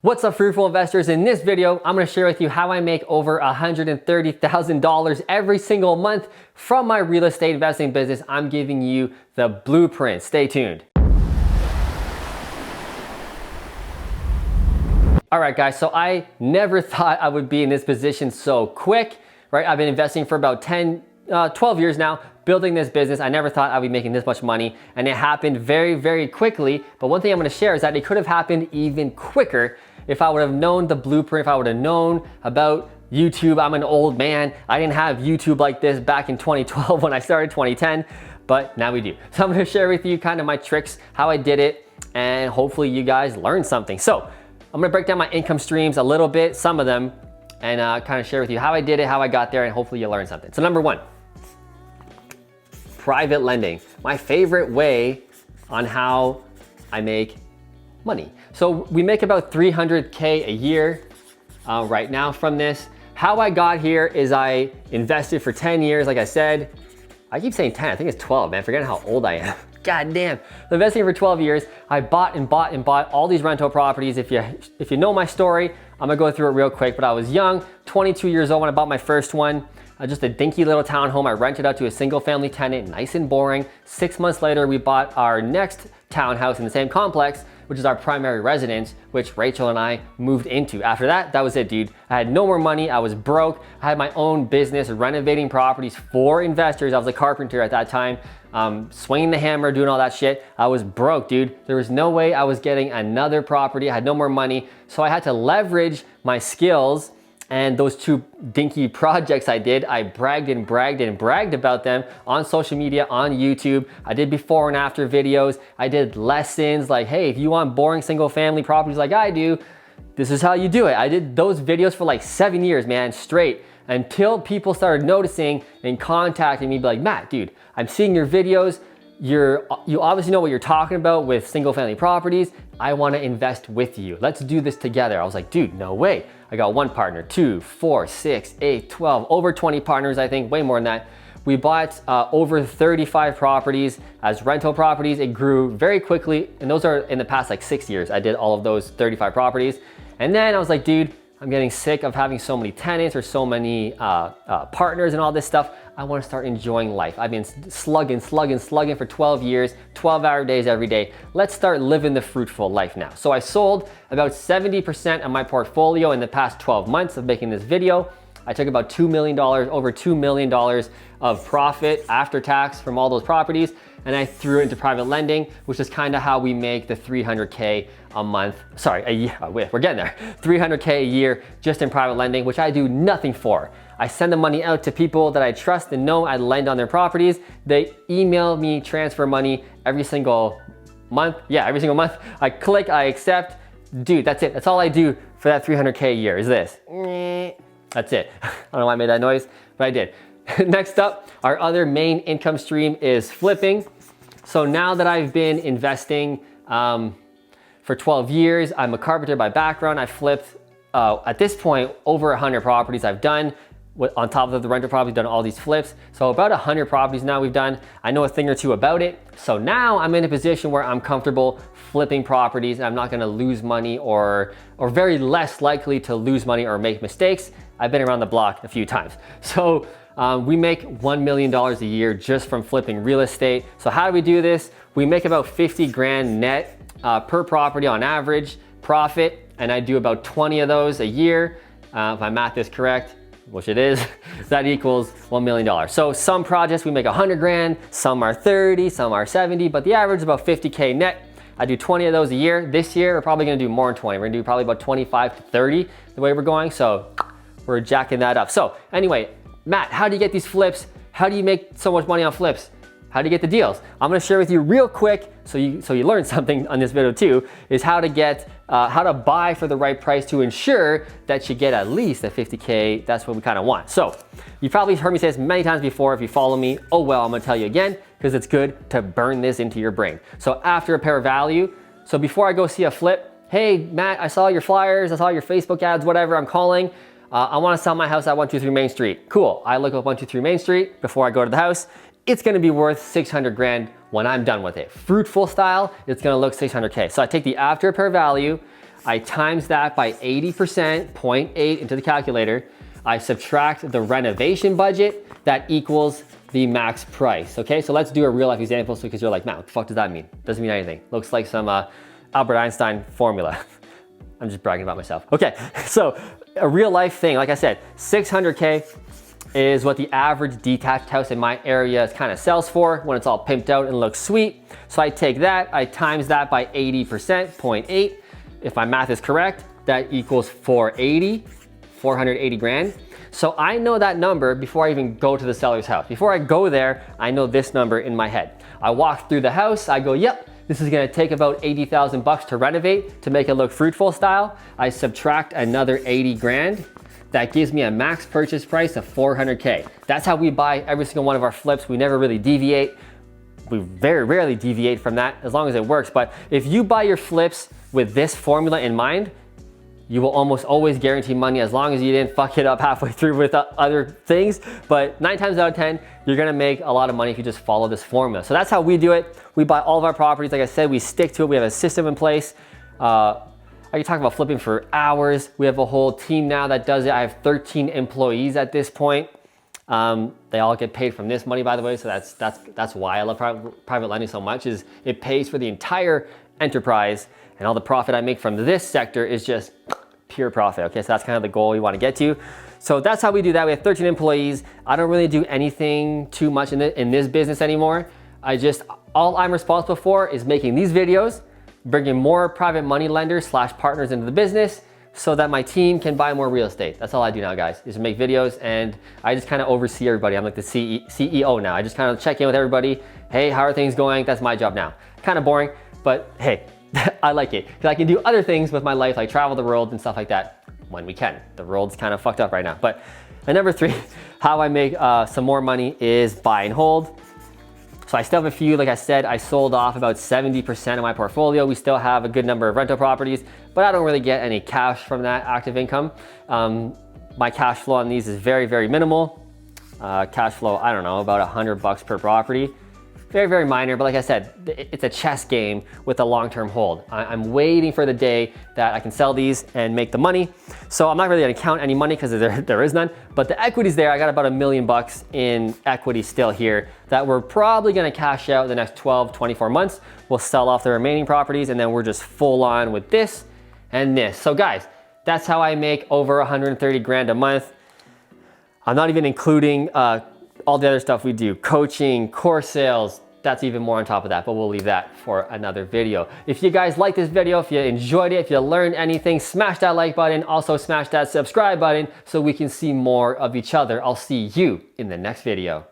What's up, Fruitful investors? In this video, I'm gonna share with you how I make over $130,000 every single month from my real estate investing business. I'm giving you the blueprint. Stay tuned. All right, guys, so I never thought I would be in this position so quick, right? I've been investing for about 12 years now, building this business. I never thought I'd be making this much money, and it happened very, very quickly. But one thing I'm gonna share is that it could have happened even quicker if I would have known the blueprint, if I would have known about YouTube. I'm an old man. I didn't have YouTube like this back in 2012 when I started, 2010, but now we do. So I'm gonna share with you kind of my tricks, how I did it, and hopefully you guys learn something. So I'm gonna break down my income streams a little bit, some of them, and kind of share with you how I did it, how I got there, and hopefully you learn something. So number one, private lending. My favorite way on how I make money. So we make about 300K a year right now from this. How I got here is I invested for 10 years, like I said. I keep saying 10, I think it's 12, man, forgetting how old I am. God damn. So investing for 12 years, I bought and bought and bought all these rental properties. If you know my story, I'm gonna go through it real quick, but I was young, 22 years old when I bought my first one. Just a dinky little townhome. I rented out to a single family tenant, nice and boring. 6 months later, we bought our next townhouse in the same complex, which is our primary residence, which Rachel and I moved into. After that, that was it, dude. I had no more money, I was broke. I had my own business, renovating properties for investors. I was a carpenter at that time, swinging the hammer, doing all that shit. I was broke, dude. There was no way I was getting another property. I had no more money. So I had to leverage my skills and those two dinky projects I did. I bragged and bragged and bragged about them on social media, on YouTube. I did before and after videos. I did lessons like, hey, if you want boring single family properties like I do, this is how you do it. I did those videos for like 7 years, man, straight, until people started noticing and contacting me, like, Matt, dude, I'm seeing your videos. You obviously know what you're talking about with single family properties. I wanna invest with you. Let's do this together. I was like, dude, no way. I got one partner, 2, 4, 6, 8, 12, over 20 partners, I think, way more than that. We bought over 35 properties as rental properties. It grew very quickly, and those are in the past like 6 years. I did all of those 35 properties. And then I was like, dude, I'm getting sick of having so many tenants or so many partners and all this stuff. I want to start enjoying life. I've been slugging for 12 years, 12-hour days every day. Let's start living the fruitful life now. So I sold about 70% of my portfolio in the past 12 months of making this video. I took about $2 million, over $2 million of profit after tax from all those properties, and I threw it into private lending, which is kind of how we make the 300K a month, sorry, a year, we're getting there, 300K a year just in private lending, which I do nothing for. I send the money out to people that I trust and know I lend on their properties. They email me, transfer money every single month. Yeah, every single month. I click, I accept. Dude, that's it. That's all I do for that 300K a year is this. That's it. I don't know why I made that noise, but I did. Next up, our other main income stream is flipping. So now that I've been investing for 12 years, I'm a carpenter by background. I flipped, at this point, over 100 properties I've done. On top of the rental properties, done all these flips. So about 100 properties now we've done. I know a thing or two about it. So now I'm in a position where I'm comfortable flipping properties and I'm not gonna lose money or very less likely to lose money or make mistakes. I've been around the block a few times. So we make $1 million a year just from flipping real estate. So how do we do this? We make about 50 grand net per property on average profit, and I do about 20 of those a year. If my math is correct, which it is, that equals $1 million. So some projects we make 100 grand, some are 30, some are 70, but the average is about 50K net. I do 20 of those a year. This year, we're probably gonna do more than 20. We're gonna do probably about 25 to 30 the way we're going. So we're jacking that up. So anyway, Matt, how do you get these flips? How do you make so much money on flips? How do you get the deals? I'm gonna share with you real quick, so you learn something on this video too, is how to buy for the right price to ensure that you get at least a 50K. That's what we kind of want. So you've probably heard me say this many times before. If you follow me, oh well, I'm gonna tell you again, because it's good to burn this into your brain. So after a pair value, so before I go see a flip, hey Matt, I saw your flyers, I saw your Facebook ads, whatever, I'm calling. I wanna sell my house at 123 Main Street. Cool, I look up 123 Main Street before I go to the house. It's gonna be worth 600 grand when I'm done with it. Fruitful style, it's gonna look 600K. So I take the after per value, I times that by 80%, 0.8 into the calculator. I subtract the renovation budget, that equals the max price. Okay, so let's do a real life example because you're like, man, what the fuck does that mean? Doesn't mean anything. Looks like some Albert Einstein formula. I'm just bragging about myself. Okay, so a real life thing, like I said, 600K is what the average detached house in my area kind of sells for when it's all pimped out and looks sweet. So I take that, I times that by 80%, 0.8. If my math is correct, that equals 480 grand. So I know that number before I even go to the seller's house. Before I go there, I know this number in my head. I walk through the house, I go, yep, this is gonna take about 80,000 bucks to renovate to make it look Fruitful style. I subtract another 80 grand. That gives me a max purchase price of 400K. That's how we buy every single one of our flips. We never really deviate. We very rarely deviate from that as long as it works. But if you buy your flips with this formula in mind, you will almost always guarantee money as long as you didn't fuck it up halfway through with other things. But 9 times out of 10, you're gonna make a lot of money if you just follow this formula. So that's how we do it. We buy all of our properties. Like I said, we stick to it. We have a system in place. I can talk about flipping for hours. We have a whole team now that does it. I have 13 employees at this point. They all get paid from this money, by the way. So that's why I love private lending so much, is it pays for the entire enterprise, and all the profit I make from this sector is just pure profit. Okay, so that's kind of the goal we want to get to. So that's how we do that. We have 13 employees. I don't really do anything too much in this business anymore. All I'm responsible for is making these videos, bringing more private money lenders / partners into the business so that my team can buy more real estate. That's all I do now, guys, is to make videos, and I just kind of oversee everybody. I'm like the CEO now. I just kind of check in with everybody. Hey, how are things going? That's my job now. Kind of boring, but hey, I like it because I can do other things with my life, like travel the world and stuff like that when we can. The world's kind of fucked up right now. But number 3, how I make some more money is buy and hold. So I still have a few, like I said, I sold off about 70% of my portfolio. We still have a good number of rental properties, but I don't really get any cash from that active income. My cash flow on these is very, very minimal. Cash flow, I don't know, about $100 per property. Very, very minor, but like I said, it's a chess game with a long-term hold. I'm waiting for the day that I can sell these and make the money. So I'm not really gonna count any money because there is none, but the equity's there. I got about $1 million in equity still here that we're probably gonna cash out in the next 12, 24 months. We'll sell off the remaining properties, and then we're just full on with this and this. So guys, that's how I make over 130 grand a month. I'm not even including all the other stuff we do, coaching, course sales, that's even more on top of that, but we'll leave that for another video. If you guys like this video, if you enjoyed it, if you learned anything, smash that like button, also smash that subscribe button so we can see more of each other. I'll see you in the next video.